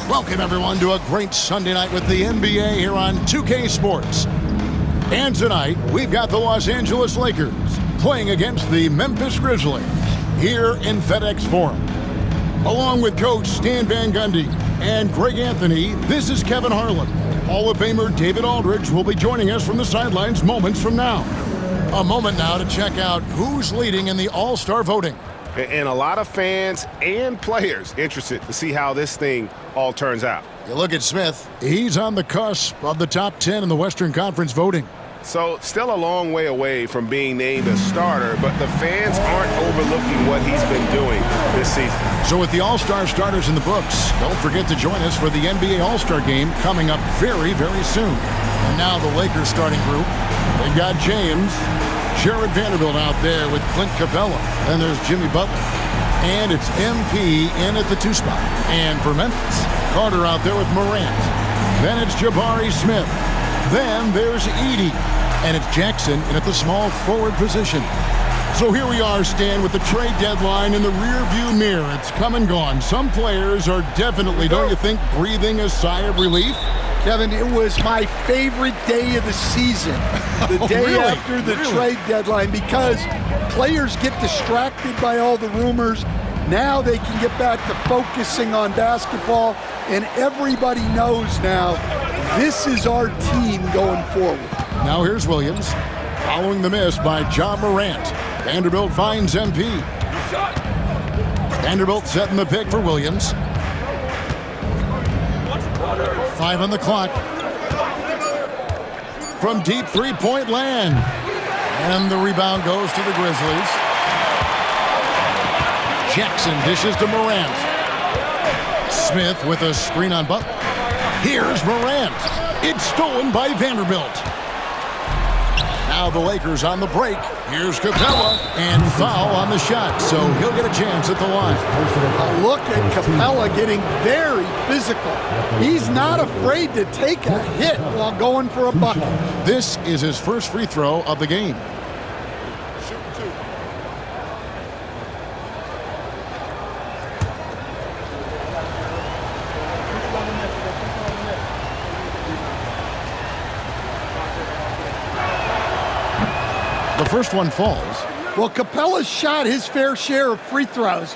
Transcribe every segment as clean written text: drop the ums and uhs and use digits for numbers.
Welcome, everyone, to a great Sunday night with the NBA here on 2K Sports. And tonight, we've got the Los Angeles Lakers playing against the Memphis Grizzlies here in FedEx Forum. Along with Coach Stan Van Gundy and Greg Anthony, this is Kevin Harlan. Hall of Famer David Aldridge will be joining us from the sidelines moments from now. A moment now to check out who's leading in the All-Star voting. And a lot of fans and players interested to see how this thing all turns out. You look at Smith, he's on the cusp of the top 10 in the Western Conference voting. So still a long way away from being named a starter, but the fans aren't overlooking what he's been doing this season. So with the All-Star starters in the books, don't forget to join us for the NBA All-Star game coming up very, very soon. And now the Lakers starting group. They've got James, Jared Vanderbilt out there with Clint Capella. Then there's Jimmy Butler. And it's MP in at the 2 spot. And for Memphis, Carter out there with Morant. Then it's Jabari Smith. Then there's Edey. And it's Jackson in at the small forward position. So here we are, Stan, with the trade deadline in the rear-view mirror. It's come and gone. Some players are definitely, don't you think, breathing a sigh of relief? Kevin, it was my favorite day of the season, the day after the trade deadline, because players get distracted by all the rumors. Now they can get back to focusing on basketball, and everybody knows now this is our team going forward. Now here's Williams, following the miss by Ja Morant. Vanderbilt finds MP. Vanderbilt setting the pick for Williams. 5 on the clock. From deep three-point land. And the rebound goes to the Grizzlies. Jackson dishes to Morant. Smith with a screen on Butler. Here's Morant. It's stolen by Vanderbilt. Now the Lakers on the break. Here's Capella, and foul on the shot, so he'll get a chance at the line. Look at Capella getting very physical. He's not afraid to take a hit while going for a bucket. This is his first free throw of the game. The first one falls. Well, Capella's shot his fair share of free throws.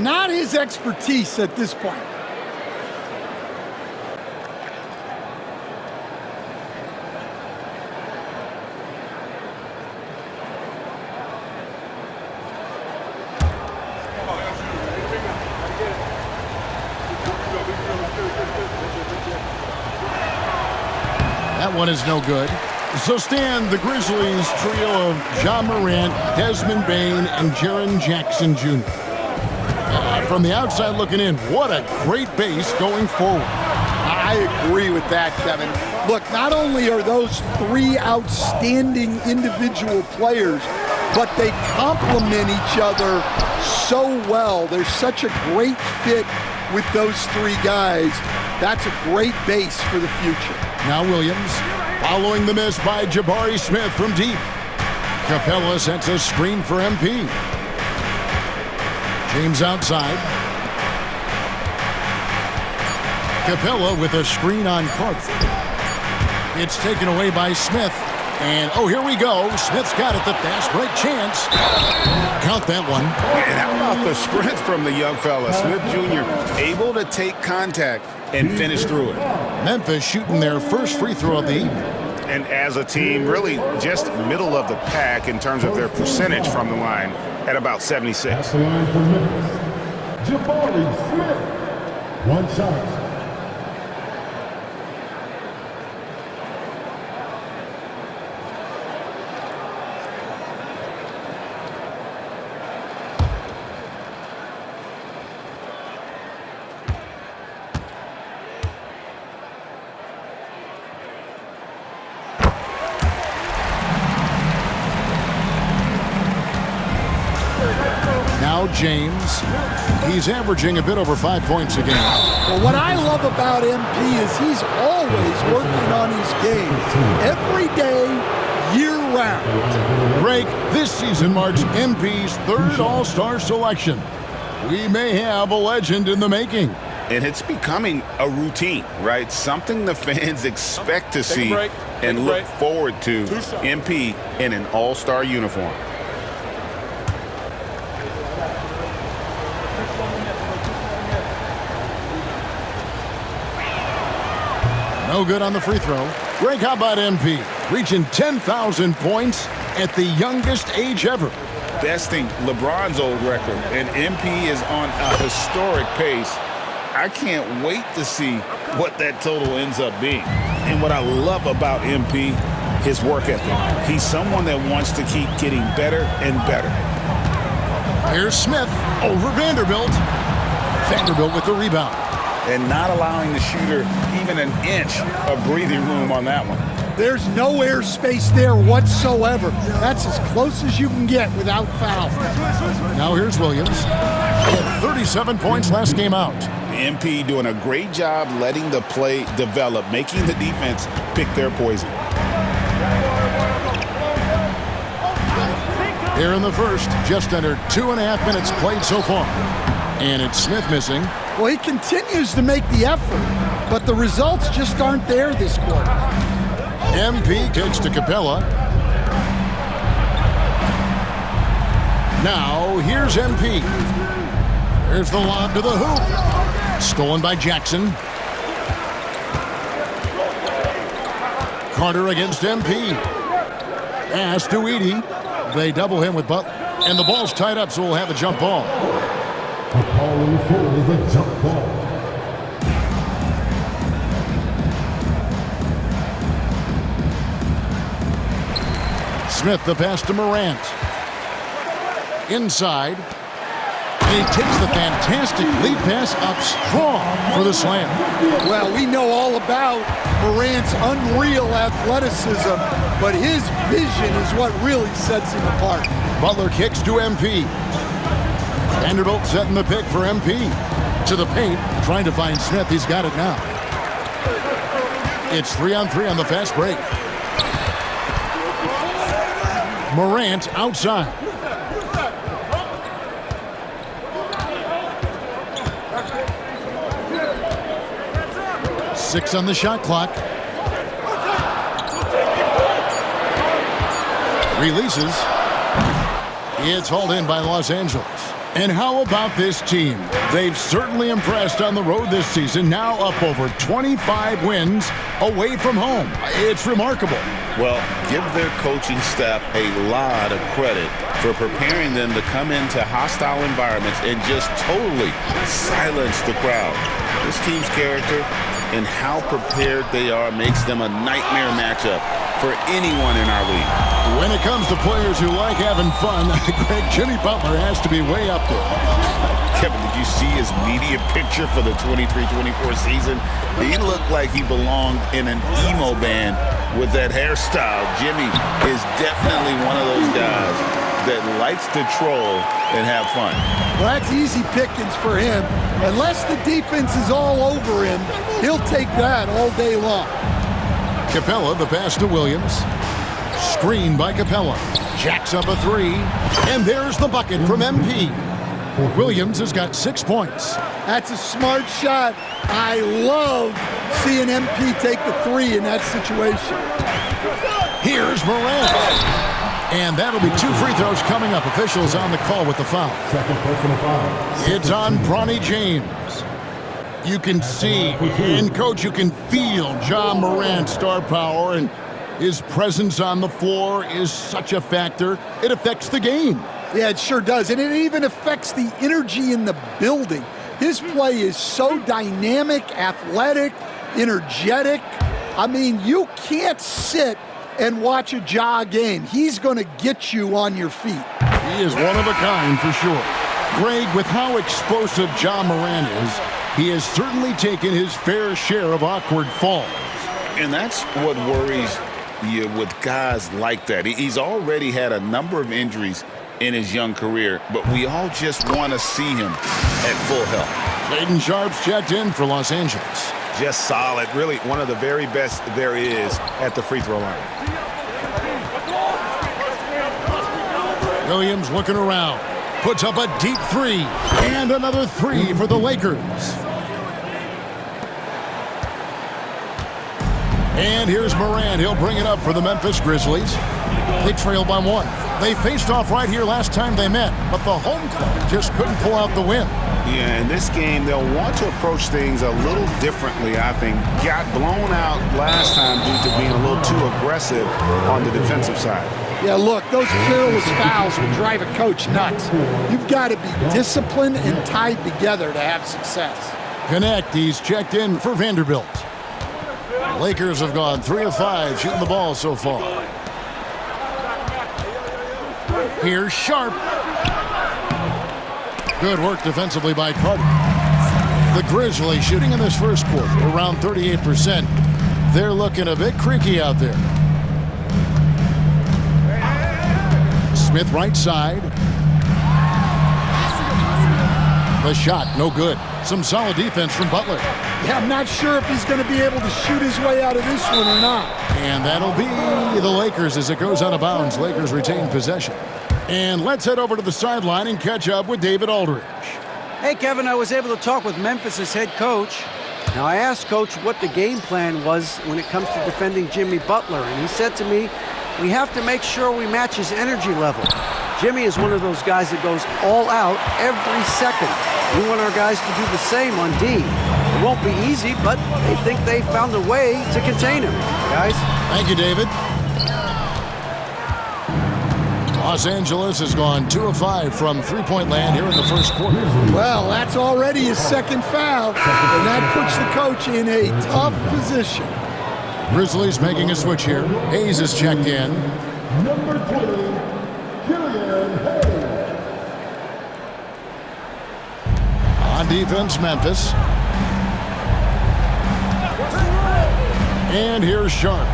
Not his expertise at this point. That one is no good. So, Stan, the Grizzlies trio of Ja Morant, Desmond Bane, and Jaren Jackson Jr. From the outside looking in, what a great base going forward. I agree with that, Kevin. Look, not only are those 3 outstanding individual players, but they complement each other so well. There's such a great fit with those 3 guys. That's a great base for the future. Now Williams, following the miss by Jabari Smith from deep. Capella sets a screen for MP. James outside. Capella with a screen on Carter. It's taken away by Smith. And, oh, here we go. Smith's got it, the fast break chance. Count that one. And how about the sprint from the young fella? Smith Jr. able to take contact and finish through it. Memphis shooting their first free throw of the evening. And as a team, really just middle of the pack in terms of their percentage from the line at about 76. That's the line for Memphis. Jabari Smith. One shot. Now James, he's averaging a bit over 5 points a game. Well, what I love about MP is he's always working on his game. Every day, year-round. Greg, this season marks MP's third All-Star selection. We may have a legend in the making. And it's becoming a routine, right? Something the fans expect to see and look forward to. MP in an All-Star uniform. No good on the free throw. Greg, how about MP? Reaching 10,000 points at the youngest age ever. Besting LeBron's old record, and MP is on a historic pace. I can't wait to see what that total ends up being. And what I love about MP, his work ethic. He's someone that wants to keep getting better and better. Here's Smith over Vanderbilt. Vanderbilt with the rebound. And not allowing the shooter even an inch of breathing room on that one. There's no airspace there whatsoever. That's as close as you can get without foul. Now here's Williams. He had 37 points last game out. MP doing a great job letting the play develop, making the defense pick their poison. Here in the first, just under 2.5 minutes played so far. And it's Smith missing. Well, he continues to make the effort, but the results just aren't there this quarter. MP kicks to Capella. Now, here's MP. There's the lob to the hoop. Stolen by Jackson. Carter against MP. Pass to Edey. They double him with Butler. And the ball's tied up, so we'll have a jump ball. A call on the floor is a jump ball. Smith, the pass to Morant. Inside. And he takes the fantastic lead pass up strong for the slam. Well, we know all about Morant's unreal athleticism, but his vision is what really sets him apart. Butler kicks to MP. Vanderbilt setting the pick for MP. To the paint, trying to find Smith. He's got it now. It's 3-on-3 on the fast break. Morant outside. Six on the shot clock. Releases. It's hauled in by Los Angeles. And how about this team? They've certainly impressed on the road this season, now up over 25 wins away from home. It's remarkable. Well, give their coaching staff a lot of credit for preparing them to come into hostile environments and just totally silence the crowd. This team's character and how prepared they are makes them a nightmare matchup for anyone in our league. When it comes to players who like having fun, Greg, Jimmy Butler has to be way up there. Kevin, did you see his media picture for the 23-24 season? He looked like he belonged in an emo band with that hairstyle. Jimmy is definitely one of those guys that likes to troll and have fun. Well, that's easy pickings for him. Unless the defense is all over him, he'll take that all day long. Capella, the pass to Williams. Screen by Capella. Jacks up a three. And there's the bucket from MP. Williams has got 6 points. That's a smart shot. I love seeing MP take the three in that situation. Here's Morant. And that'll be 2 free throws coming up. Officials on the call with the foul. Second personal foul. It's on Bronny James. You can see, and Coach, you can feel John Morant's star power, and His presence on the floor is such a factor. It affects the game. Yeah, it sure does. And it even affects the energy in the building. His play is so dynamic, athletic, energetic. I mean, you can't sit and watch a Ja game. He's going to get you on your feet. He is one of a kind for sure. Greg, with how explosive Ja Morant is, he has certainly taken his fair share of awkward falls. And that's what worries you with guys like that. He's already had a number of injuries in his young career, but we all just want to see him at full health. Shaedon Sharpe's checked in for Los Angeles. Just solid. Really one of the very best there is at the free throw line. Williams looking around. Puts up a deep three. And another three for the Lakers. And here's Morant. He'll bring it up for the Memphis Grizzlies. They trail by 1. They faced off right here last time they met, but the home club just couldn't pull out the win. Yeah, in this game, they'll want to approach things a little differently, I think. Got blown out last time due to being a little too aggressive on the defensive side. Yeah, look, those careless fouls will drive a coach nuts. You've got to be disciplined and tied together to have success. Connect, he's checked in for Vanderbilt. Lakers have gone 3 of 5 shooting the ball so far. Here's Sharpe. Good work defensively by Carter. The Grizzlies shooting in this first quarter around 38%. They're looking a bit creaky out there. Smith right side. The shot, no good. Some solid defense from Butler. Yeah, I'm not sure if he's going to be able to shoot his way out of this one or not. And that'll be the Lakers as it goes out of bounds. Lakers retain possession. And let's head over to the sideline and catch up with David Aldridge. Hey, Kevin, I was able to talk with Memphis' head coach. Now, I asked Coach what the game plan was when it comes to defending Jimmy Butler, and he said to me, we have to make sure we match his energy level. Jimmy is one of those guys that goes all out every second. We want our guys to do the same on D. It won't be easy, but they think they found a way to contain him, guys. Thank you, David. Los Angeles has gone 2 of 5 from three-point land here in the first quarter. Well, that's already his second foul, and that puts the coach in a tough position. Grizzlies making a switch here. Hayes is checked in. Number 20, Killian Hayes. On defense, Memphis. And here's Sharpe.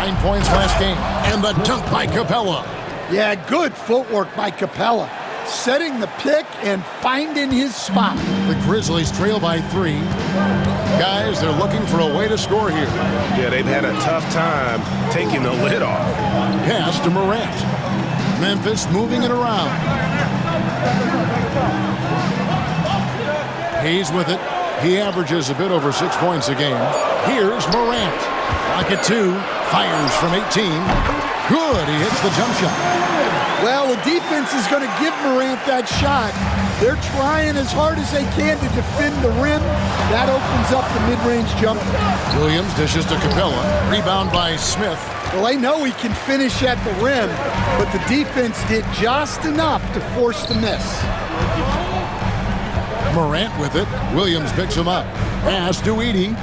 9 points last game. And the dunk by Capella. Yeah, good footwork by Capella. Setting the pick and finding his spot. The Grizzlies trail by 3. Guys, they're looking for a way to score here. Yeah, they've had a tough time taking the lid off. Pass to Morant. Memphis moving it around. Hayes with it. He averages a bit over 6 points a game. Here's Morant. Rocket 2. Fires from 18. Good. He hits the jump shot. Well, the defense is going to give Morant that shot. They're trying as hard as they can to defend the rim. That opens up the mid-range jumper. Williams dishes to Capella. Rebound by Smith. Well, they know he can finish at the rim, but the defense did just enough to force the miss. Morant with it. Williams picks him up. Pass to Edey.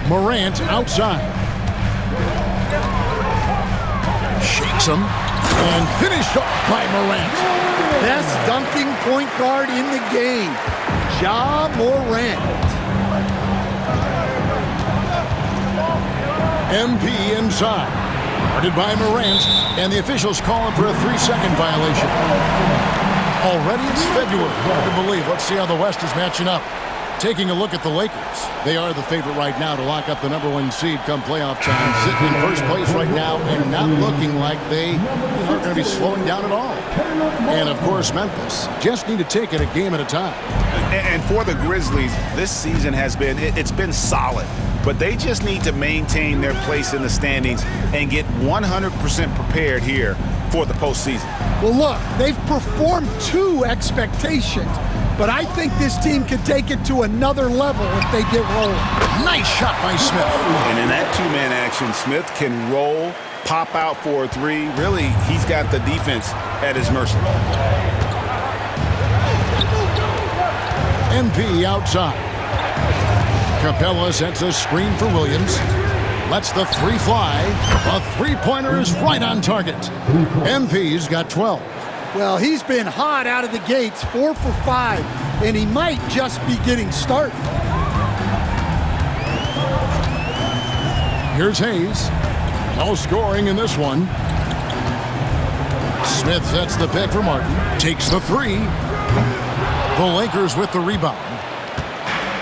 Morant outside. Shakes him. And finished off by Morant. Best dunking point guard in the game, Ja Morant. MP inside. Guarded by Morant. And the officials call him for a 3-second violation. Already it's February. Hard to believe. Let's see how the West is matching up. Taking a look at the Lakers. They are the favorite right now to lock up the #1 seed come playoff time. Sitting in first place right now and not looking like they are going to be slowing down at all. And, of course, Memphis just need to take it a game at a time. And for the Grizzlies, this season has been, it's been solid. But they just need to maintain their place in the standings and get 100% prepared here for the postseason. Well, look, they've performed to expectations, but I think this team could take it to another level if they get rolling. Nice shot by Smith. And in that two-man action, Smith can roll, pop out for a three. Really, he's got the defense at his mercy. MP outside. Capella sets a screen for Williams. Lets the three fly. A three-pointer is right on target. MP's got 12. Well, he's been hot out of the gates, 4 for 5, and he might just be getting started. Here's Hayes. No scoring in this one. Smith sets the pick for Martin. Takes the three. The Lakers with the rebound.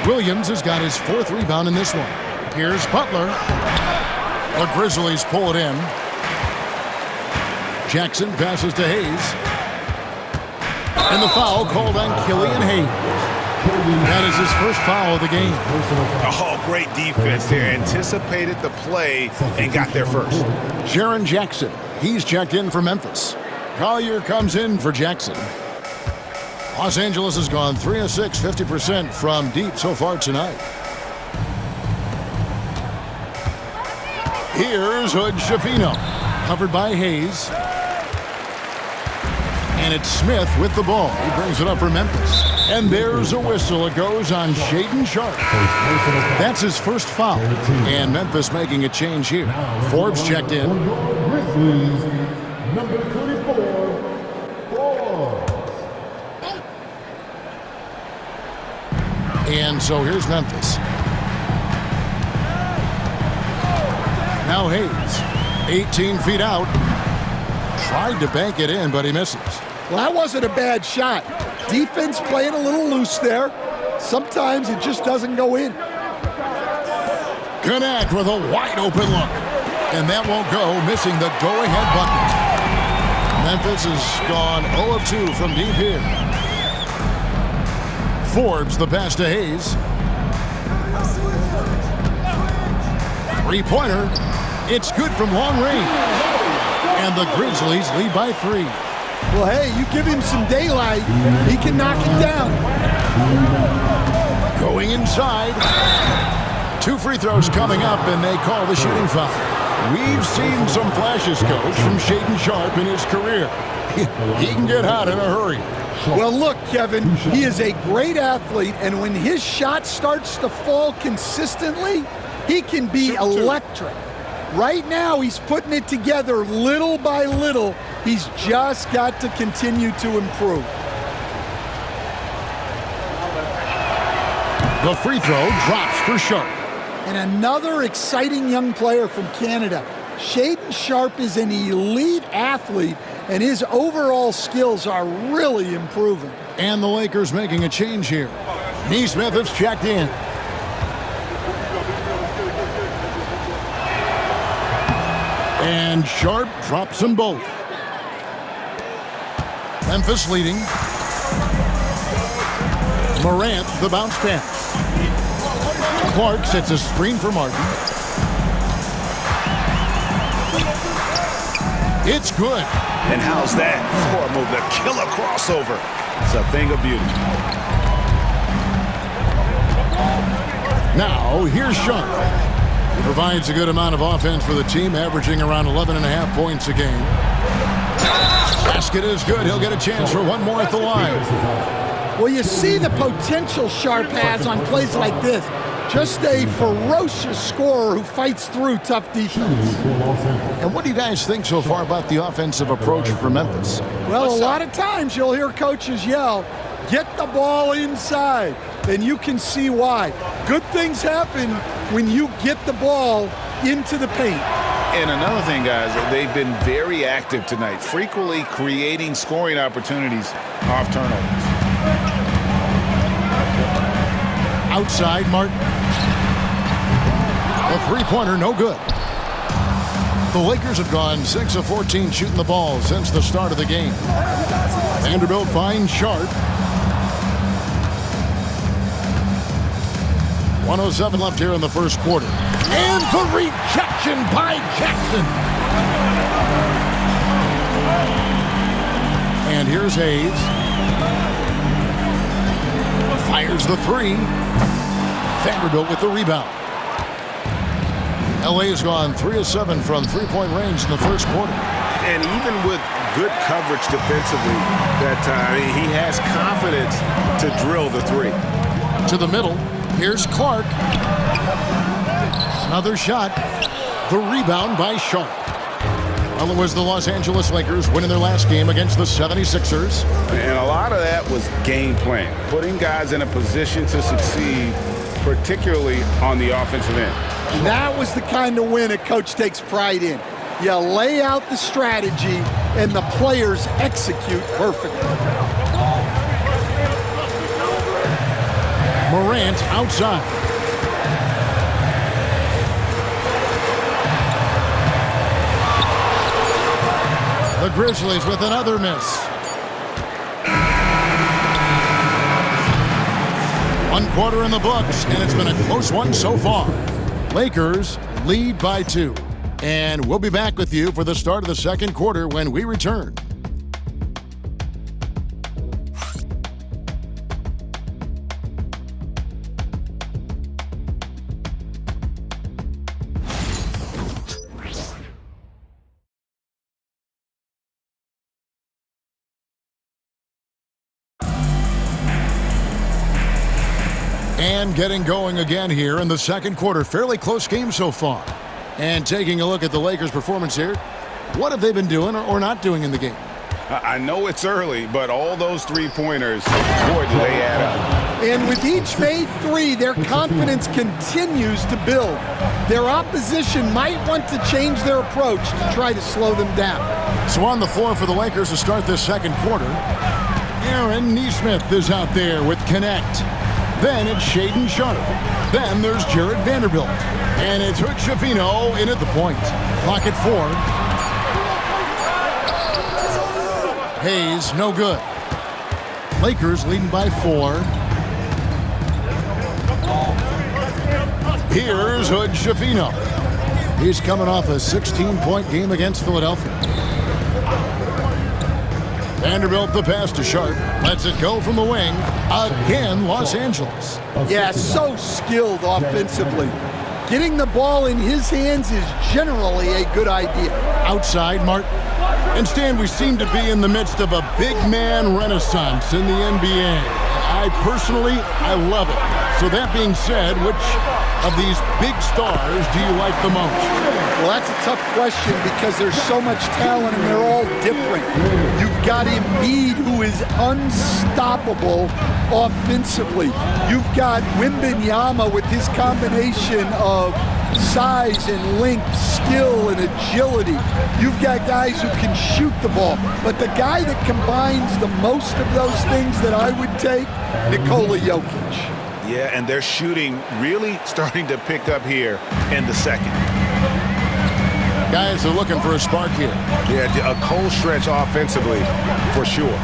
Williams has got his 4th rebound in this one. Here's Butler. The Grizzlies pull it in. Jackson passes to Hayes. And the foul called on Killian Hayes. That is his first foul of the game. Oh, great defense there. Anticipated the play and got there first. Jaren Jackson. He's checked in for Memphis. Collier comes in for Jackson. Los Angeles has gone 3 of 6, 50% from deep so far tonight. Here's Hood Schifino, covered by Hayes. And it's Smith with the ball. He brings it up for Memphis. And there's a whistle. It goes on Shaedon Sharpe. That's his first foul. And Memphis making a change here. Forbes checked in. Grizzlies, number 24, Forbes. And so here's Memphis. Now Hayes, 18 feet out. Tried to bank it in, but he misses. Well, that wasn't a bad shot. Defense playing a little loose there. Sometimes it just doesn't go in. Connect with a wide open look. And that won't go, missing the go-ahead bucket. Memphis has gone 0 of 2 from deep here. Forbes the pass to Hayes. Three-pointer. It's good from long range. And the Grizzlies lead by 3. Well, hey, you give him some daylight, he can knock it down. Going inside. 2 free throws coming up, and they call the shooting foul. We've seen some flashes, Coach, from Shaedon Sharpe in his career. He can get hot in a hurry. Well, look, Kevin, he is a great athlete, and when his shot starts to fall consistently, he can be electric. Right now, he's putting it together little by little. He's just got to continue to improve. The free throw drops for Sharpe. And another exciting young player from Canada. Shaedon Sharpe is an elite athlete, and his overall skills are really improving. And the Lakers making a change here. Nesmith has checked in. And Sharpe drops them both. Memphis leading. Morant, the bounce pass. Clark sets a screen for Martin. It's good. And how's that for a move? The killer crossover. It's a thing of beauty. Now, here's Sharpe. He provides a good amount of offense for the team, averaging around 11.5 points a game. Basket is good. He'll get a chance for one more at the line. Well, you see the potential Sharpe has on plays like this. Just a ferocious scorer who fights through tough defense. And what do you guys think so far about the offensive approach for Memphis? Well, a lot of times you'll hear coaches yell, "Get the ball inside," and you can see why. Good things happen when you get the ball into the paint. And another thing, guys, they've been very active tonight, frequently creating scoring opportunities off turnovers. Outside, Martin. A three-pointer, no good. The Lakers have gone 6 of 14 shooting the ball since the start of the game. Vanderbilt finds Sharpe. 1:07 left here in the first quarter. And the rejection by Jackson. And here's Hayes. Fires the three. Vanderbilt with the rebound. LA's gone 3 of 7 from three-point range in the first quarter. And even with good coverage defensively that time, he has confidence to drill the three. To the middle. Here's Clark. Another shot. The rebound by Sharp. Well, it was the Los Angeles Lakers winning their last game against the 76ers. And a lot of that was game plan, putting guys in a position to succeed, particularly on the offensive end. That was the kind of win a coach takes pride in. You lay out the strategy, and the players execute perfectly. Morant outside. The Grizzlies with another miss. One quarter in the books, and it's been a close one so far. Lakers lead by 2. And we'll be back with you for the start of the second quarter when we return. And getting going again here in the second quarter. Fairly close game so far. And taking a look at the Lakers' performance here, what have they been doing or not doing in the game? I know it's early, but all those three-pointers, boy, do they add up. And with each made three, their confidence continues to build. Their opposition might want to change their approach to try to slow them down. So on the floor for the Lakers to start this second quarter, Aaron Nesmith is out there with Connect. Then it's Shaedon Sharp. Then there's Jared Vanderbilt. And it's Hood Schifino in at the point. Clock at 4. Hayes, no good. Lakers leading by 4. Here's Hood Schifino. He's coming off a 16-point game against Philadelphia. Vanderbilt the pass to Sharp. Lets it go from the wing. Again, Los Angeles. Yeah, so skilled offensively. Getting the ball in his hands is generally a good idea. Outside, Martin. And Stan, we seem to be in the midst of a big man renaissance in the NBA. I love it. So that being said, which of these big stars do you like the most? Well, that's a tough question because there's so much talent and they're all different. You've got Embiid, who is unstoppable offensively. You've got Wembanyama with his combination of size and length, skill and agility. You've got guys who can shoot the ball. But the guy that combines the most of those things that I would take, Nikola Jokic. Yeah, and their shooting really starting to pick up here in the second. Guys are looking for a spark here. Yeah, a cold stretch offensively for sure.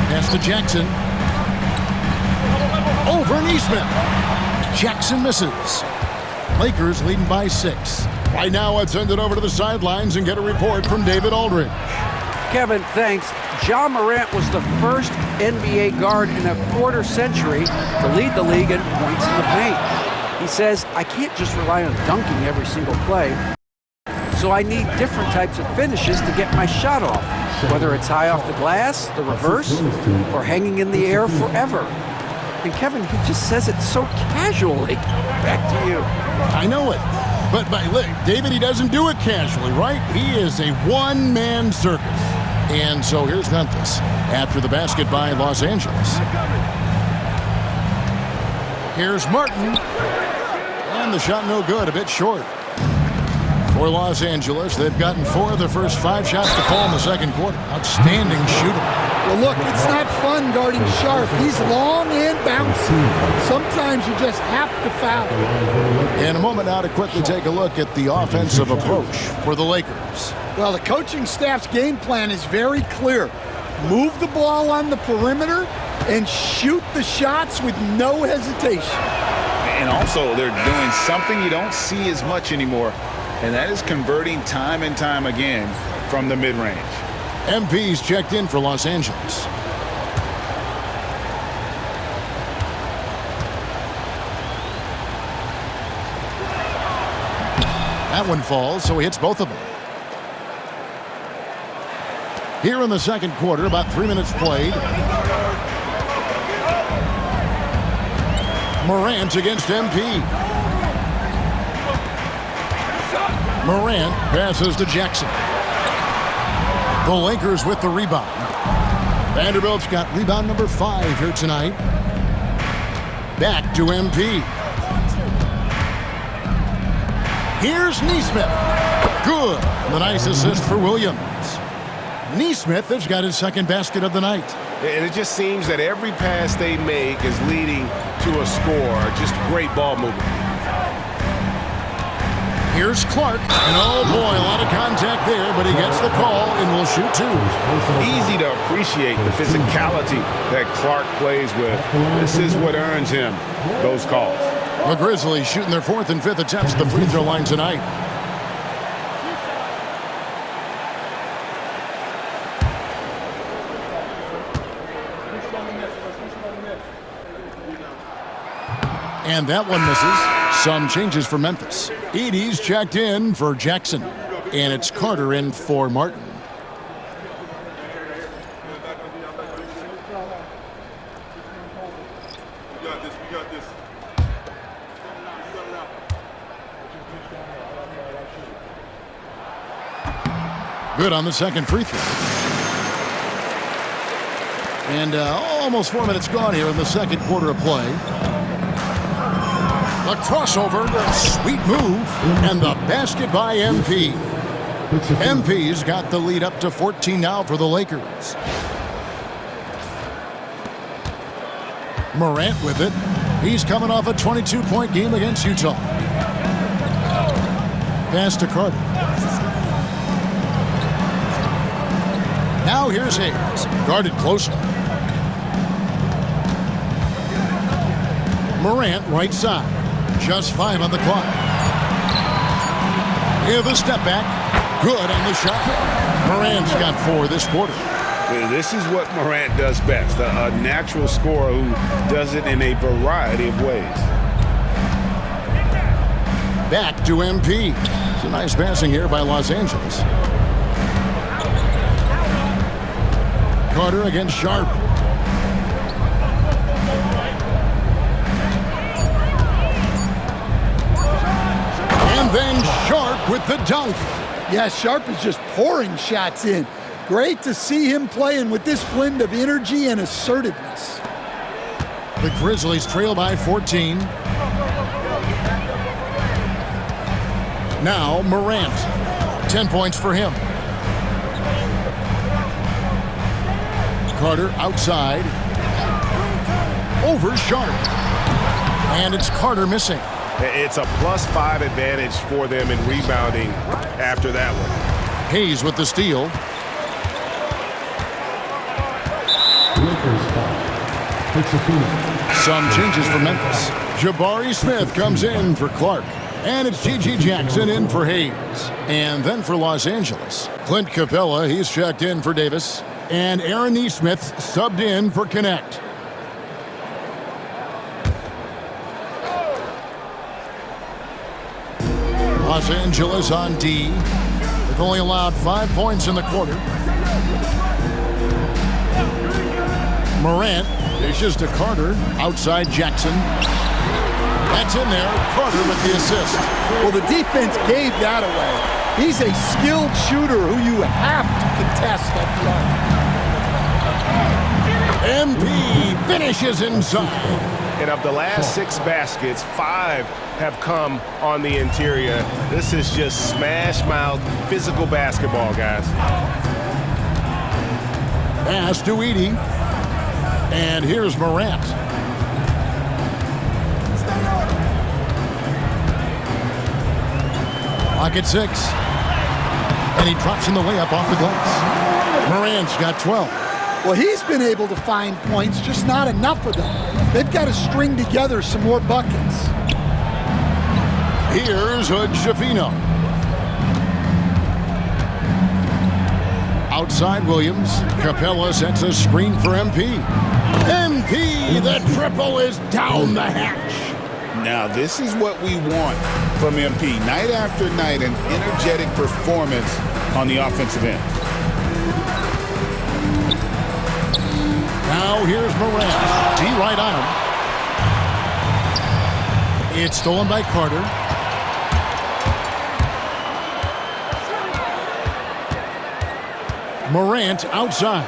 Pass to Jackson. Over Nesmith. Jackson misses. Lakers leading by 6. Right now, let's send it over to the sidelines and get a report from David Aldridge. Kevin, thanks. Ja Morant was the first NBA guard in a quarter century to lead the league in points in the paint. He says, I can't just rely on dunking every single play, so I need different types of finishes to get my shot off, whether it's high off the glass, the reverse, or hanging in the air forever. And Kevin, he just says it so casually. Back to you. I know it. But look, David, he doesn't do it casually, right? He is a one-man circus. And so here's Memphis after the basket by Los Angeles. Here's Martin. And the shot no good, a bit short. For Los Angeles, they've gotten 4 of their first 5 shots to fall in the second quarter. Outstanding shooting. Well, look, it's not fun guarding Sharp. He's long and bouncy. Sometimes you just have to foul. In a moment now to quickly take a look at the offensive approach for the Lakers. Well, the coaching staff's game plan is very clear. Move the ball on the perimeter and shoot the shots with no hesitation. And also, they're doing something you don't see as much anymore, and that is converting time and time again from the mid-range. MP's checked in for Los Angeles. That one falls, so he hits both of them. Here in the second quarter, about 3 minutes played. Morant against MP. Morant passes to Jackson. The Lakers with the rebound. Vanderbilt's got rebound number 5 here tonight. Back to MP. Here's Nesmith. Good. The nice assist for Williams. Nesmith has got his second basket of the night. And it just seems that every pass they make is leading to a score. Just great ball movement. Here's Clark. And oh boy, a lot of contact there, but he gets the call and will shoot 2. Easy to appreciate the physicality that Clark plays with. This is what earns him those calls. The Grizzlies shooting their 4th and 5th attempts at the free throw line tonight. And that one misses. Some changes for Memphis. Edey's checked in for Jackson. And it's Carter in for Martin. Good on the second free throw. And almost 4 minutes gone here in the second quarter of play. The crossover, sweet move, and the basket by MP. MP's got the lead up to 14 now for the Lakers. Morant with it. He's coming off a 22-point game against Utah. Pass to Carter. Now here's Hayes, guarded closely. Morant right side. Just 5 on the clock. Here the step back. Good on the shot. Morant's got 4 this quarter. This is what Morant does best. A natural scorer who does it in a variety of ways. Back to MP. It's a nice passing here by Los Angeles. Carter against Sharp. And then Sharp with the dunk. Yeah, Sharp is just pouring shots in. Great to see him playing with this blend of energy and assertiveness. The Grizzlies trail by 14. Now Morant. 10 points for him. Carter outside. Over Sharp. And it's Carter missing. It's a +5 advantage for them in rebounding after that one. Hayes with the steal. Some changes for Memphis. Jabari Smith comes in for Clark. And it's G.G. Jackson in for Hayes. And then for Los Angeles, Clint Capella, he's checked in for Davis. And Aaron Nesmith subbed in for Connect. Los Angeles on D. They've only allowed 5 points in the quarter. Morant dishes to Carter. Outside Jackson. That's in there. Carter with the assist. Well, the defense gave that away. He's a skilled shooter who you have to contest at the line. MP finishes inside. And of the last 6 baskets, 5 have come on the interior. This is just smash-mouth physical basketball, guys. Pass to Edey. And here's Morant. Clock at 6. And he drops in the layup off the glass. Morant's got 12. Well, he's been able to find points, just not enough of them. They've got to string together some more buckets. Here's Hood-Schifino. Outside Williams. Capella sets a screen for MP. MP, the triple is down the hatch. Now, this is what we want from MP. Night after night, an energetic performance on the offensive end. Now here's Morant. He right on him. It's stolen by Carter. Morant outside.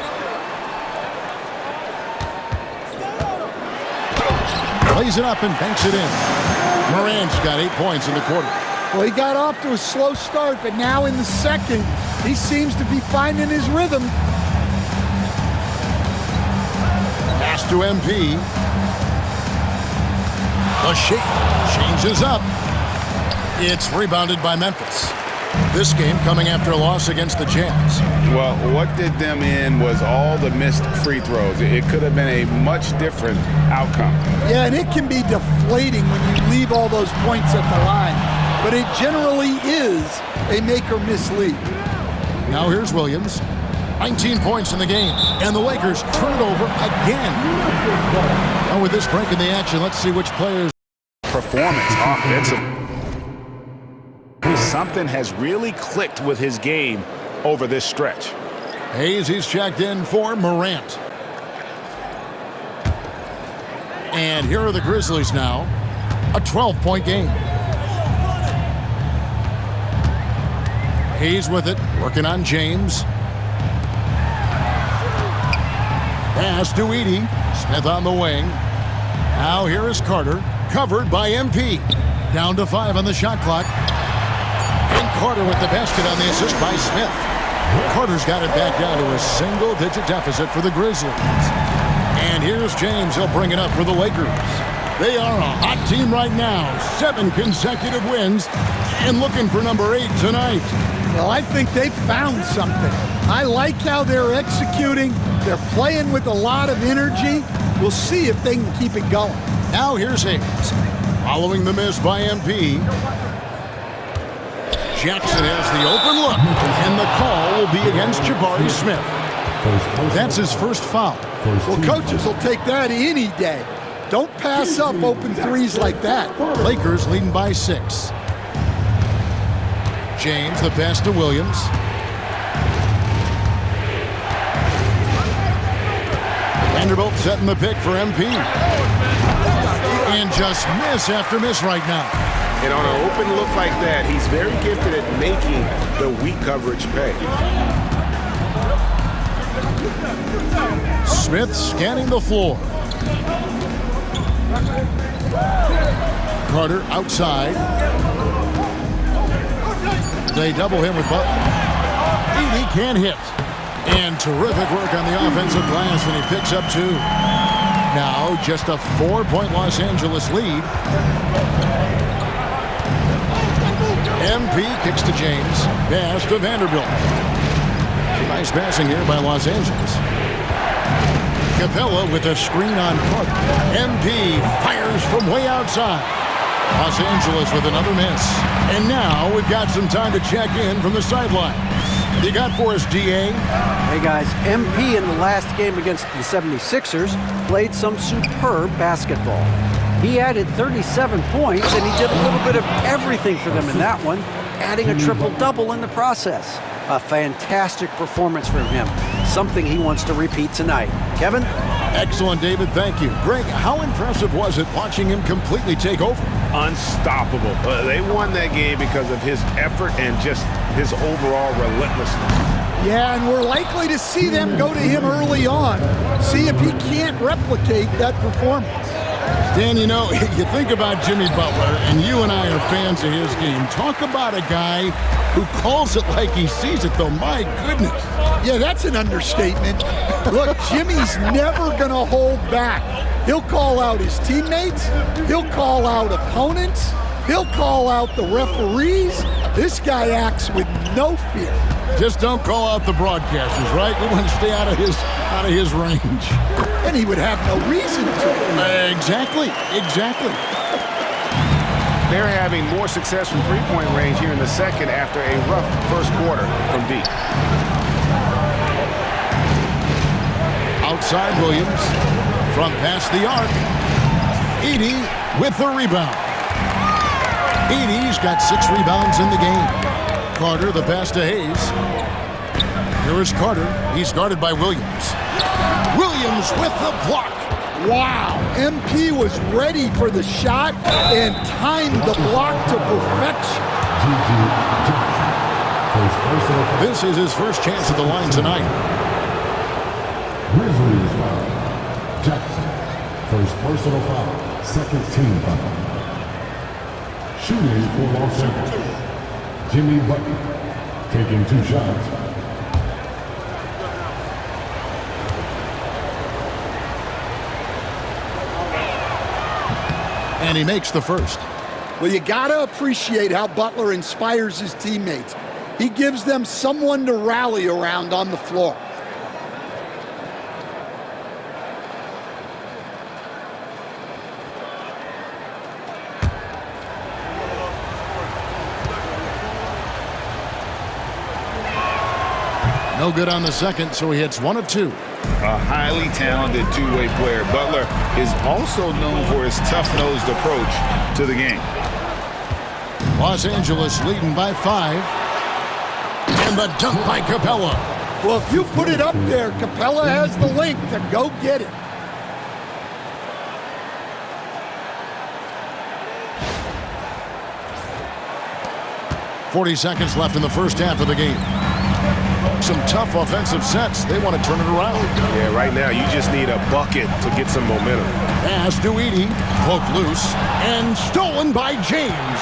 Plays it up and banks it in. Morant's got 8 points in the quarter. Well, he got off to a slow start, but now in the second, he seems to be finding his rhythm. Pass to MP. The shake changes up. It's rebounded by Memphis. This game coming after a loss against the Jazz. Well, what did them in was all the missed free throws. It could have been a much different outcome. Yeah, and it can be deflating when you leave all those points at the line. But it generally is a make-or-miss lead. Now here's Williams. 19 points in the game. And the Lakers turn it over again. Now with this break in the action, let's see which players. Performance offensive. Something has really clicked with his game over this stretch. Hayes, he's checked in for Morant. And here are the Grizzlies now. A 12-point game. Hayes with it, working on James. Pass to Edey. Smith on the wing. Now here is Carter, covered by MP. Down to 5 on the shot clock. And Carter with the basket on the assist by Smith. Carter's got it back down to a single-digit deficit for the Grizzlies. And here's James. He'll bring it up for the Lakers. They are a hot team right now. 7 consecutive wins and looking for number 8 tonight. Well, I think they found something. I like how they're executing. They're playing with a lot of energy. We'll see if they can keep it going. Now here's Hayes. Following the miss by MP. Jackson has the open look, and the call will be against Jabari Smith. That's his first foul. Well, coaches will take that any day. Don't pass up open threes like that. Lakers leading by 6. James, the pass to Williams. Vanderbilt setting the pick for MP. And just miss after miss right now. And on an open look like that, he's very gifted at making the weak coverage pay. Smith scanning the floor. Carter outside. They double him with Butler. Edey can't hit. And terrific work on the offensive glass, and he picks up 2. Now just a 4-point Los Angeles lead. MP kicks to James. Pass to Vanderbilt. Nice passing here by Los Angeles. Capella with a screen on Carter. MP fires from way outside. Los Angeles with another miss. And now we've got some time to check in from the sideline. What you got for us, DA? Hey guys, MP in the last game against the 76ers played some superb basketball. He added 37 points, and he did a little bit of everything for them in that one, adding a triple-double in the process. A fantastic performance from him, something he wants to repeat tonight. Kevin? Excellent, David. Thank you. Greg, how impressive was it watching him completely take over? Unstoppable. They won that game because of his effort and just his overall relentlessness. Yeah, and we're likely to see them go to him early on, see if he can't replicate that performance. Dan, you know, you think about Jimmy Butler, and you and I are fans of his game. Talk about a guy who calls it like he sees it, though. My goodness. Yeah, that's an understatement. Look, Jimmy's never going to hold back. He'll call out his teammates. He'll call out opponents. He'll call out the referees. This guy acts with no fear. Just don't call out the broadcasters, right? We want to stay out of his range. And he would have no reason to. Exactly. They're having more success from three-point range here in the second after a rough first quarter from deep. Outside Williams from past the arc. Edey with the rebound. Edey's got 6 rebounds in the game. Carter, the pass to Hayes. Here is Carter. He's guarded by Williams. Williams with the block. Wow, MP was ready for the shot and timed the block to perfection. This is his first chance at the line tonight. Grizzlies foul. Jackson. First personal foul. Second team foul. Shooting for Los Angeles. Jimmy Butler. Taking 2 shots. And he makes the first. Well, you got to appreciate how Butler inspires his teammates. He gives them someone to rally around on the floor. No good on the second, so he hits 1 of 2. A highly talented two-way player. Butler is also known for his tough-nosed approach to the game. Los Angeles leading by 5. And the dunk by Capella. Well, if you put it up there, Capella has the link to go get it. .40 seconds left in the first half of the game. Some tough offensive sets. They want to turn it around. Yeah, right now you just need a bucket to get some momentum. Pass to Edey. Poked loose. And stolen by James.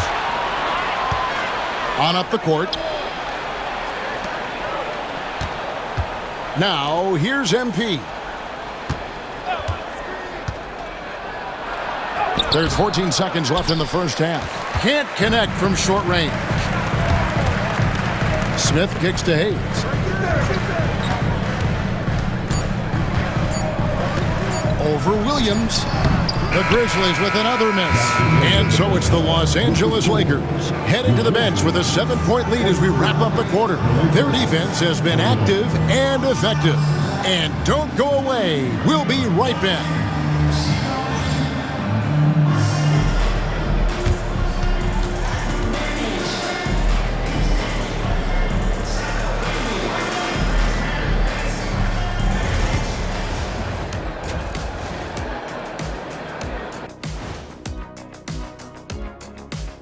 On up the court. Now, here's MP. There's 14 seconds left in the first half. Can't connect from short range. Smith kicks to Hayes. Over Williams. The Grizzlies with another miss. And so it's the Los Angeles Lakers heading to the bench with a 7-point lead as we wrap up the quarter. Their defense has been active and effective. And don't go away. We'll be right back.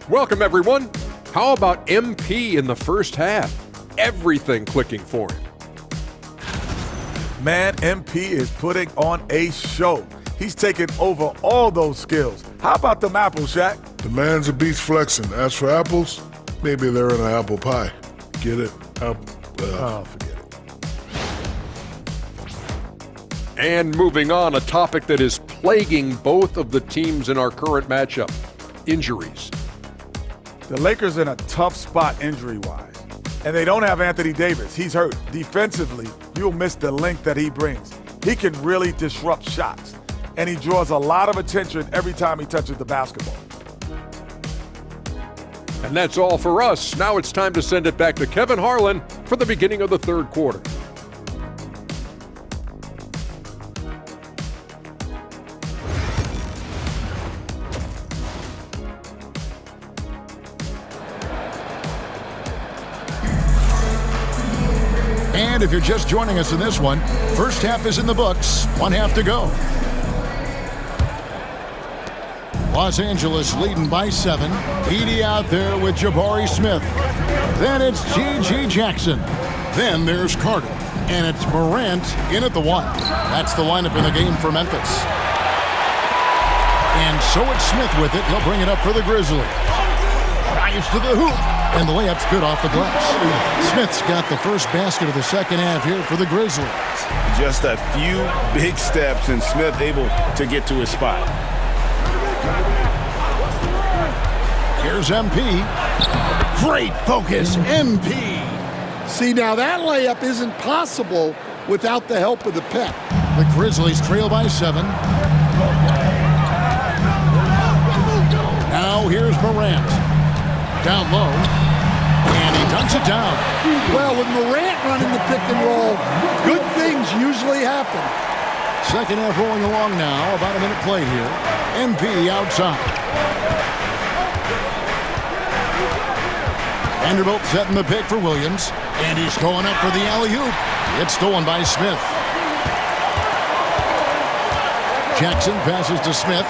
Welcome, everyone. How about MP in the first half? Everything clicking for him. Man, MP is putting on a show. He's taking over all those skills. How about them apples, Shaq? The man's a beast flexing. As for apples, maybe they're in an apple pie. Get it? Forget it. And moving on, a topic that is plaguing both of the teams in our current matchup, injuries. The Lakers in a tough spot injury-wise, and they don't have Anthony Davis. He's hurt. Defensively, you'll miss the length that he brings. He can really disrupt shots, and he draws a lot of attention every time he touches the basketball. And that's all for us. Now it's time to send it back to Kevin Harlan for the beginning of the third quarter. And if you're just joining us in this one, first half is in the books, 1 half to go. Los Angeles leading by 7. Edey out there with Jabari Smith. Then it's G.G. Jackson. Then there's Carter. And it's Morant in at the 1. That's the lineup in the game for Memphis. And so it's Smith with it. He'll bring it up for the Grizzlies. Drives to the hoop. And the layup's good off the glass. Smith's got the first basket of the second half here for the Grizzlies. Just a few big steps and Smith able to get to his spot. Here's MP. Great focus, MP. See, now that layup isn't possible without the help of the pick. The Grizzlies trail by 7. Now here's Morant. Down low. And he dunks it down. Well, with Morant running the pick and roll, good things usually happen. Second half rolling along now. About a minute play here. MP outside. Vanderbilt setting the pick for Williams. And he's going up for the alley-oop. It's stolen by Smith. Jackson passes to Smith.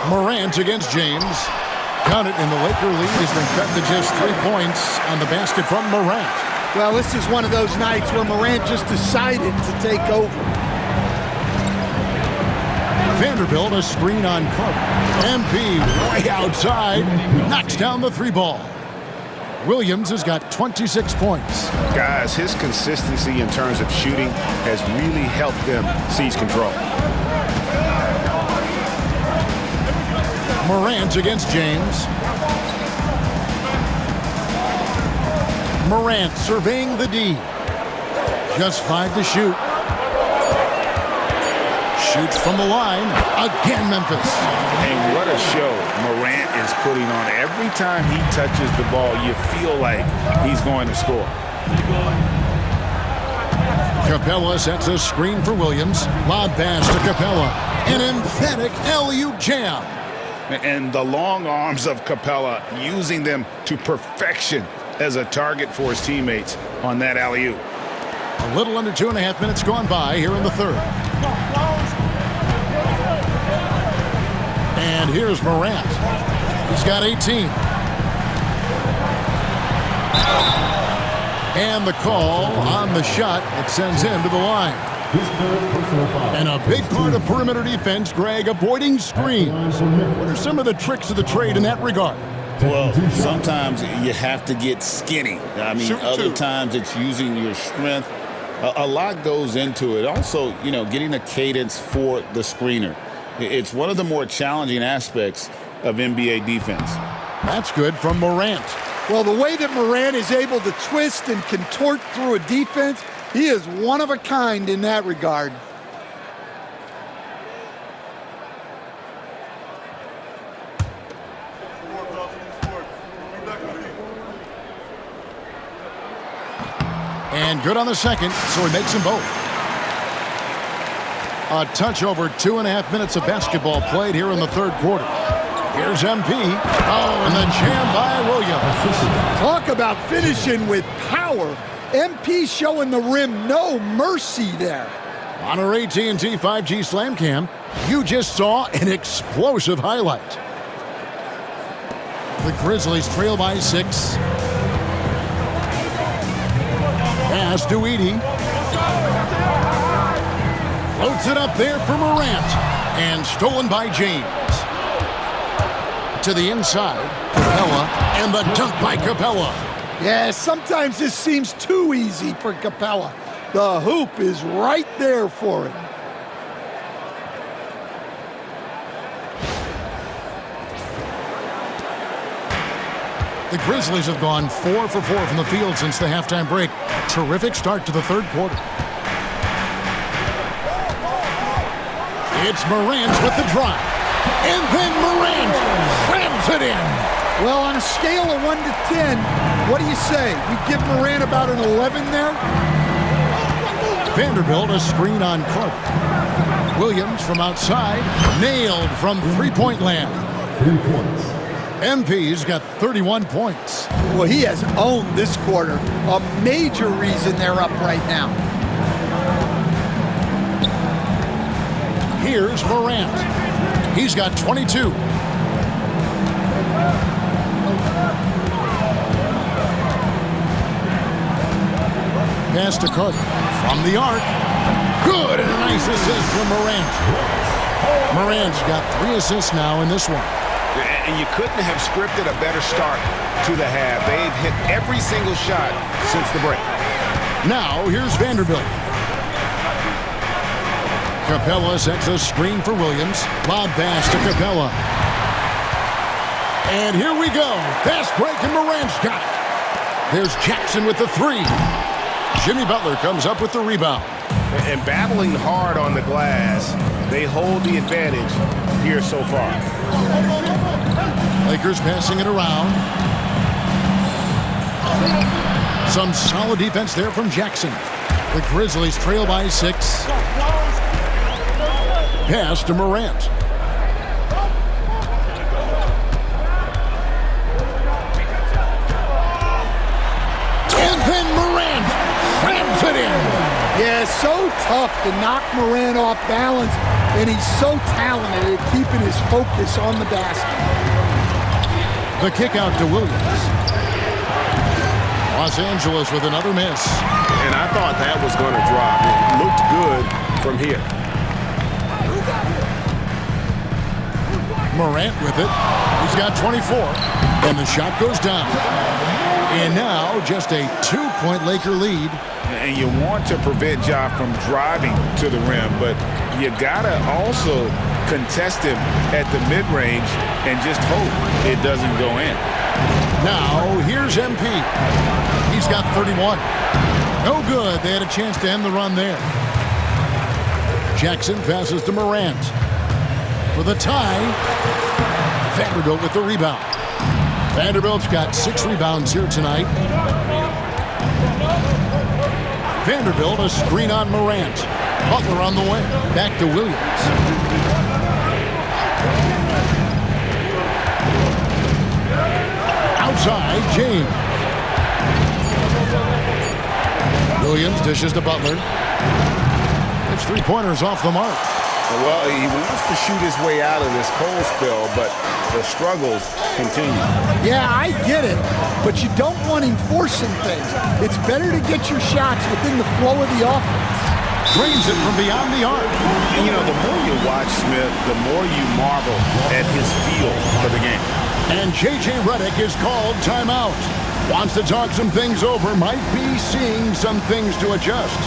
Morant against James. Count it, and the Laker lead has been cut to just 3 points on the basket from Morant. Well, this is one of those nights where Morant just decided to take over. Vanderbilt, a screen on Carter. MP way outside, knocks down the 3-ball. Williams has got 26 points. Guys, his consistency in terms of shooting has really helped them seize control. Morant against James. Morant surveying the D. Just 5 to shoot. Shoots from the line. Again, Memphis. And what a show Morant is putting on. Every time he touches the ball, you feel like he's going to score. Capella sets a screen for Williams. Lob pass to Capella. An emphatic alley-oop jam. And the long arms of Capella, using them to perfection as a target for his teammates on that alley-oop. A little under 2.5 minutes gone by here in the third. And here's Morant. He's got 18. And the call on the shot that sends him to the line. And a big part of perimeter defense, Greg, avoiding screens. What are some of the tricks of the trade in that regard? Well, sometimes you have to get skinny. I mean, other times it's using your strength. A lot goes into it. Also, you know, getting a cadence for the screener. It's one of the more challenging aspects of NBA defense. That's good from Morant. Well, the way that Morant is able to twist and contort through a defense, he is one of a kind in that regard. And good on the second, so he makes them both. A touch over 2.5 minutes of basketball played here in the third quarter. Here's MP. Oh, and the jam by Williams. Talk about finishing with power. MP showing the rim no mercy there. On our AT&T 5G Slam Cam, you just saw an explosive highlight. The Grizzlies trail by 6. Pass to Edey. Floats it up there for Morant. And stolen by James. To the inside, Capella, and the dunk by Capella. Yeah, sometimes this seems too easy for Capella. The hoop is right there for him. The Grizzlies have gone 4 for 4 from the field since the halftime break. Terrific start to the third quarter. It's Morant with the drive. And then Morant slams it in. Well, on a scale of 1 to 10, what do you say? You give Morant about an 11 there? Vanderbilt, a screen on Carter. Williams from outside, nailed from three-point land. 3 points. MP's got 31 points. Well, he has owned this quarter. A major reason they're up right now. Here's Morant. He's got 22. Pass to Carter. From the arc. Good, and a nice assist from Morant. Morant's got 3 assists now in this one. And you couldn't have scripted a better start to the half. They've hit every single shot since the break. Now, here's Vanderbilt. Capella sets a screen for Williams. Lob pass to Capella. And here we go. Fast break, and Morant's got it. There's Jackson with the 3. Jimmy Butler comes up with the rebound. And battling hard on the glass, they hold the advantage here so far. Lakers passing it around. Some solid defense there from Jackson. The Grizzlies trail by 6. Pass to Morant. And then Morant slams it in. Yeah, so tough to knock Morant off balance, and he's so talented at keeping his focus on the basket. The kick out to Williams. Los Angeles with another miss. And I thought that was going to drop. It looked good from here. Morant with it. He's got 24. And the shot goes down. And now just a 2-point Laker lead. And you want to prevent Ja from driving to the rim, but you got to also contest him at the mid-range and just hope it doesn't go in. Now, here's MP. He's got 31. No good. They had a chance to end the run there. Jackson passes to Morant. For the tie, Vanderbilt with the rebound. Vanderbilt's got 6 rebounds here tonight. Vanderbilt, a screen on Morant. Butler on the way. Back to Williams. Outside, James. Williams dishes to Butler. It's 3-pointers off the mark. Well, he wants to shoot his way out of this cold spell, but the struggles continue. Yeah, I get it, but you don't want him forcing things. It's better to get your shots within the flow of the offense. Drains it from beyond the arc. And, you know, the more you watch Smith, the more you marvel at his feel for the game. And J.J. Redick is called timeout. Wants to talk some things over. Might be seeing some things to adjust.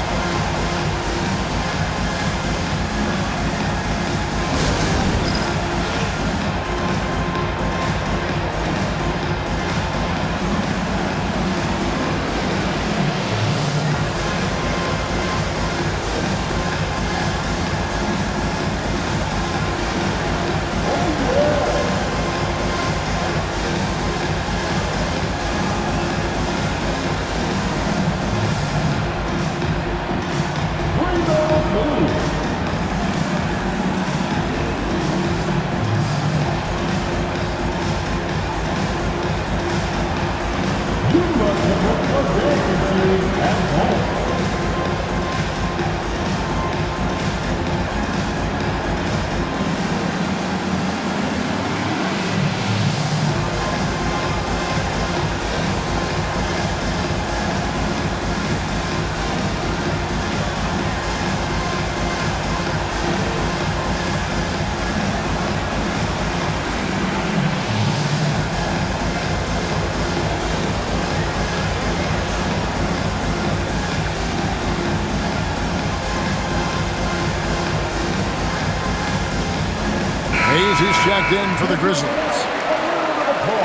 Is checked in for the Grizzlies.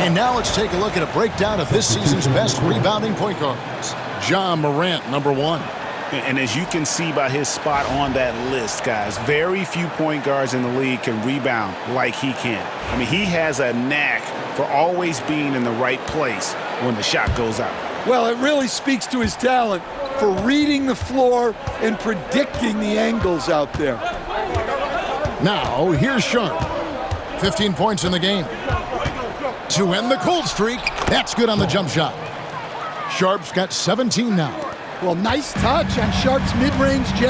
And now let's take a look at a breakdown of this season's best rebounding point guards. Ja Morant, number 1. And as you can see by his spot on that list, guys, very few point guards in the league can rebound like he can. I mean, he has a knack for always being in the right place when the shot goes out. Well, it really speaks to his talent for reading the floor and predicting the angles out there. Now, here's Sharp. 15 points in the game. To end the cold streak, that's good on the jump shot. Sharp's got 17 now. Well, nice touch on Sharp's mid-range J,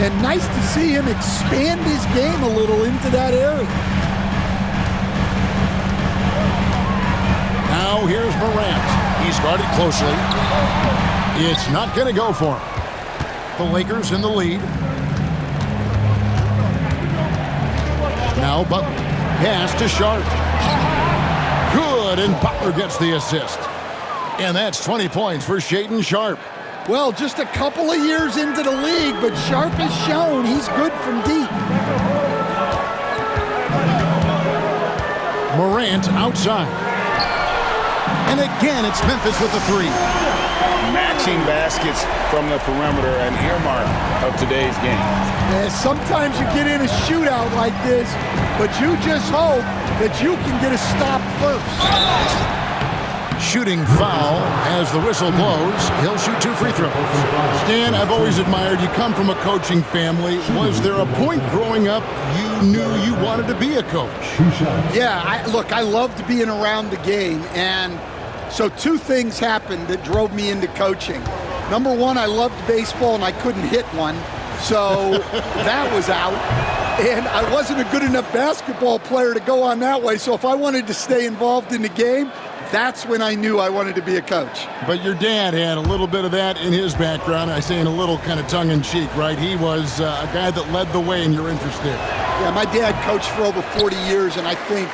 and nice to see him expand his game a little into that area. Now here's Morant. He's guarded closely. It's not going to go for him. The Lakers in the lead. Now Butler. Pass to Sharp. Good, and Butler gets the assist. And that's 20 points for Shaedon Sharp. Well, just a couple of years into the league, but Sharp has shown he's good from deep. Morant outside. And again, it's Memphis with the 3. Matching baskets from the perimeter, an earmark of today's game. Yeah, sometimes you get in a shootout like this, but you just hope that you can get a stop first. Shooting foul as the whistle blows. He'll shoot 2 free throws. Stan, I've always admired you. Come from a coaching family. Was there a point growing up you knew you wanted to be a coach? Yeah, I loved being around the game. And so 2 things happened that drove me into coaching. Number 1, I loved baseball and I couldn't hit one. So that was out. And I wasn't a good enough basketball player to go on that way. So if I wanted to stay involved in the game, that's when I knew I wanted to be a coach. But your dad had a little bit of that in his background. I say in a little kind of tongue-in-cheek, right? He was a guy that led the way in your interest there. Yeah, my dad coached for over 40 years, and I think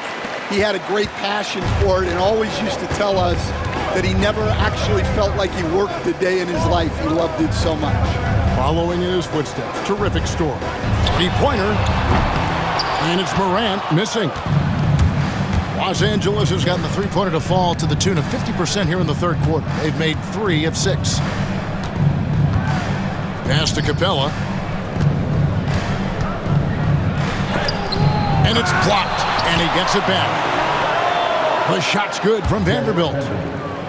he had a great passion for it and always used to tell us that he never actually felt like he worked a day in his life. He loved it so much. Following in his footsteps, terrific story. 3-pointer, and it's Morant missing. Los Angeles has gotten the 3-pointer to fall to the tune of 50% here in the 3rd quarter. They've made 3 of 6. Pass to Capella. And it's blocked, and he gets it back. The shot's good from Vanderbilt.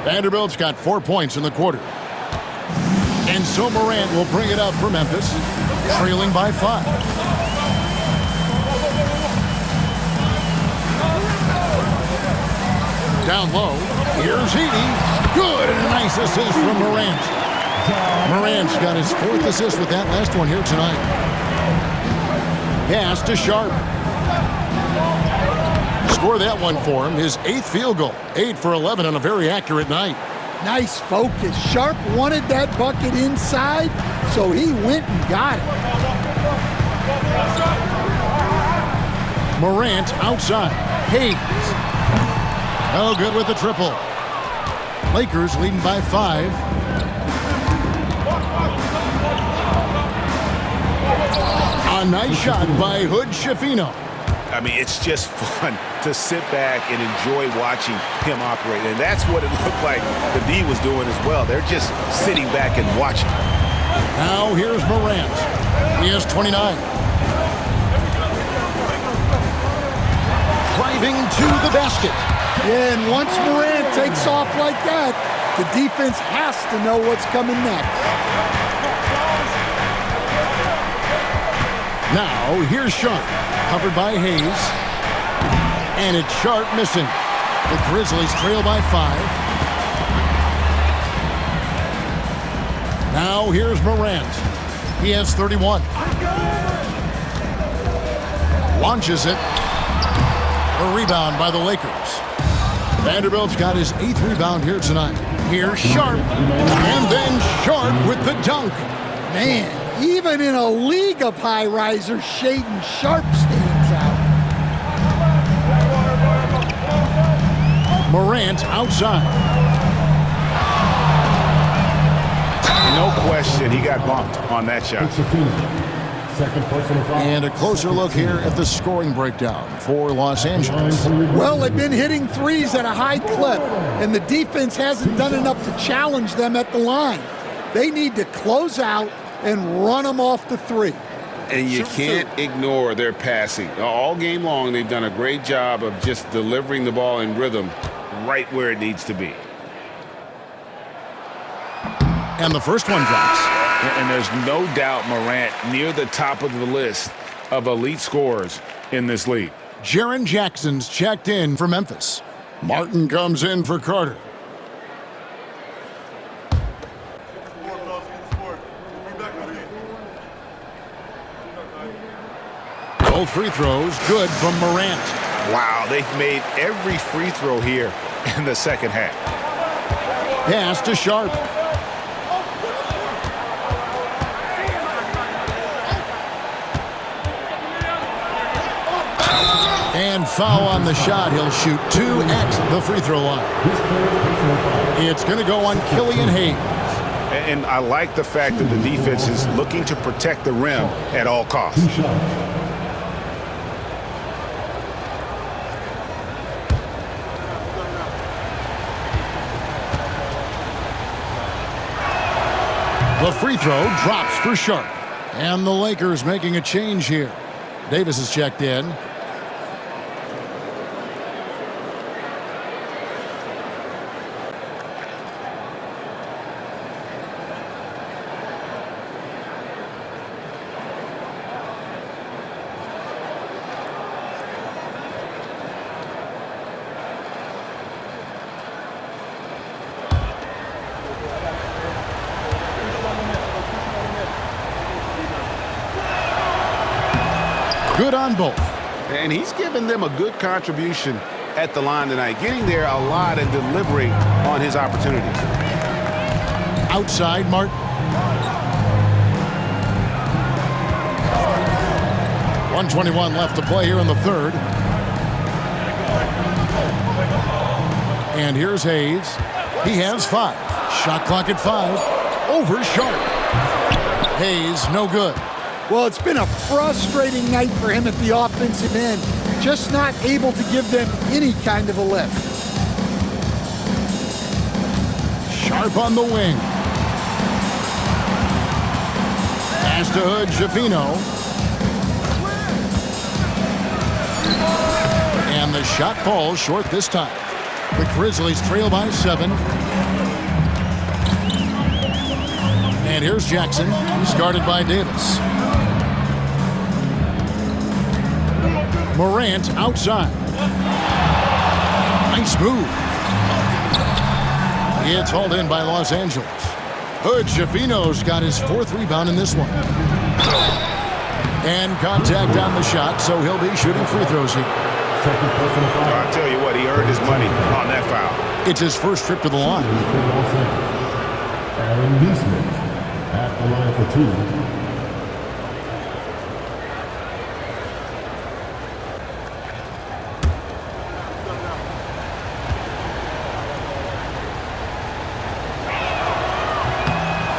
Vanderbilt's got 4 points in the quarter. And so Morant will bring it up for Memphis, trailing by 5. Down low, here's Heaney. Good, and a nice assist from Morant. Morant's got his 4th assist with that last one here tonight. Pass to Sharp. Score that one for him, his 8th field goal. 8 for 11 on a very accurate night. Nice focus. Sharp wanted that bucket inside, so he went and got it. Morant outside. Hayes. Oh, good with the triple. Lakers leading by 5. A nice shot by Hood Schifino. I mean, it's just fun to sit back and enjoy watching him operate. And that's what it looked like the D was doing as well. They're just sitting back and watching. Now here's Morant. He has 29. Driving to the basket. Yeah, and once Morant takes off like that, the defense has to know what's coming next. Now, here's Sharp, covered by Hayes. And it's Sharp missing. The Grizzlies trail by 5. Now, here's Morant. He has 31. Launches it. A rebound by the Lakers. Vanderbilt's got his 8th rebound here tonight. Here's Sharp. And then Sharp with the dunk. Man, even in a league of high risers, Shaedon Sharp stands out. Morant outside. No question, he got bumped on that shot. And a closer look here at the scoring breakdown for Los Angeles. Well, they've been hitting threes at a high clip, and the defense hasn't done enough to challenge them at the line. They need to close out and run them off the 3. And you can't ignore their passing. All game long, they've done a great job of just delivering the ball in rhythm right where it needs to be. And the first one drops. And there's no doubt Morant near the top of the list of elite scorers in this league. Jaren Jackson's checked in for Memphis. Martin comes in for Carter. Both free throws good from Morant. Wow, they've made every free throw here in the second half. Pass to Sharp. And foul on the shot. He'll shoot 2 at the free throw line. It's going to go on Killian Hayes. And I like the fact that the defense is looking to protect the rim at all costs. The free throw drops for Sharp. And the Lakers making a change here. Davis is checked in. Good on both. And he's given them a good contribution at the line tonight, getting there a lot and delivering on his opportunities. Outside, Martin. 1:21 left to play here in the third. And here's Hayes. He has 5. Shot clock at 5. Over Sharp. Hayes, no good. Well, it's been a frustrating night for him at the offensive end. Just not able to give them any kind of a lift. Sharp on the wing. Pass to Hood, Schifino. And the shot falls short this time. The Grizzlies trail by 7. And here's Jackson, who's guarded by Davis. Morant outside. Nice move. It's hauled in by Los Angeles. Hood Schifino's got his 4th rebound in this one. And contact on the shot, so he'll be shooting free throws here. I'll tell you what, he earned his money on that foul. It's his first trip to the line. Aaron Neesmith at the line for 2.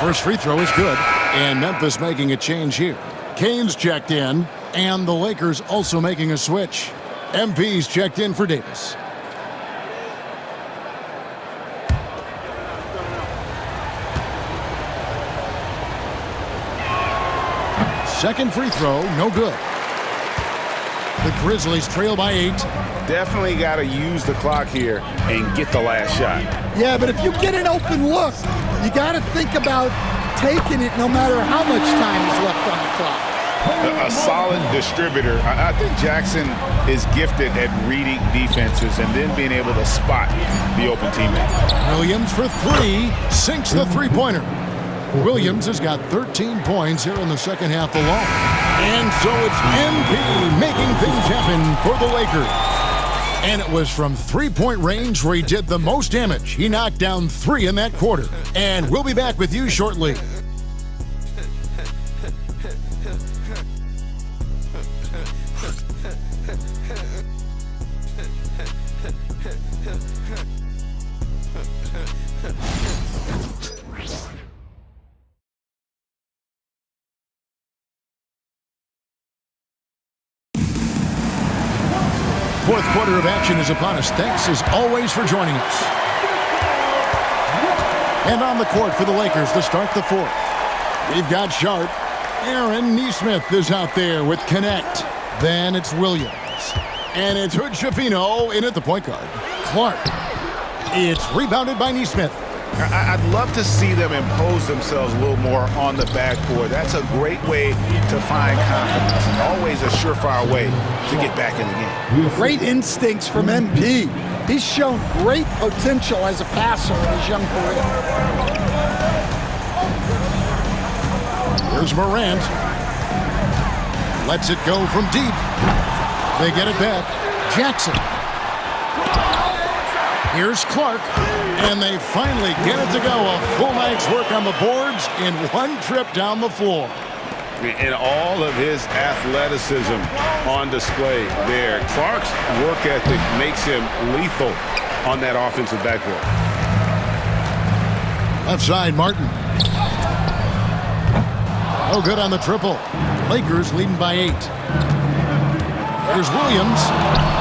First free throw is good, and Memphis making a change here. Kane's checked in, and the Lakers also making a switch. MP's checked in for Davis. Second free throw, no good. The Grizzlies trail by 8. Definitely got to use the clock here and get the last shot. Yeah, but if you get an open look, you got to think about taking it no matter how much time is left on the clock. A solid distributor. I think Jackson is gifted at reading defenses and then being able to spot the open teammate. Williams for 3, sinks the three-pointer. Williams has got 13 points here in the second half alone. And so it's MP making things happen for the Lakers. And it was from three-point range where he did the most damage. He knocked down 3 in that quarter. And we'll be back with you shortly. Fourth quarter of action is upon us. Thanks as always for joining us. And on the court for the Lakers to start the fourth. We've got Sharp. Aaron Neesmith is out there with Connect. Then it's Williams. And it's Hood Schifino in at the point guard. Clark. It's rebounded by Neesmith. I'd love to see them impose themselves a little more on the backboard. That's a great way to find confidence. Always a surefire way to get back in the game. Great instincts from MP. He's shown great potential as a passer in his young career. Here's Morant. Lets it go from deep. They get it back. Jackson. Here's Clark. And they finally get it to go. A full night's work on the boards in one trip down the floor. And all of his athleticism on display there. Clark's work ethic makes him lethal on that offensive backboard. Left side, Martin. No good on the triple. Lakers leading by 8. Here's Williams.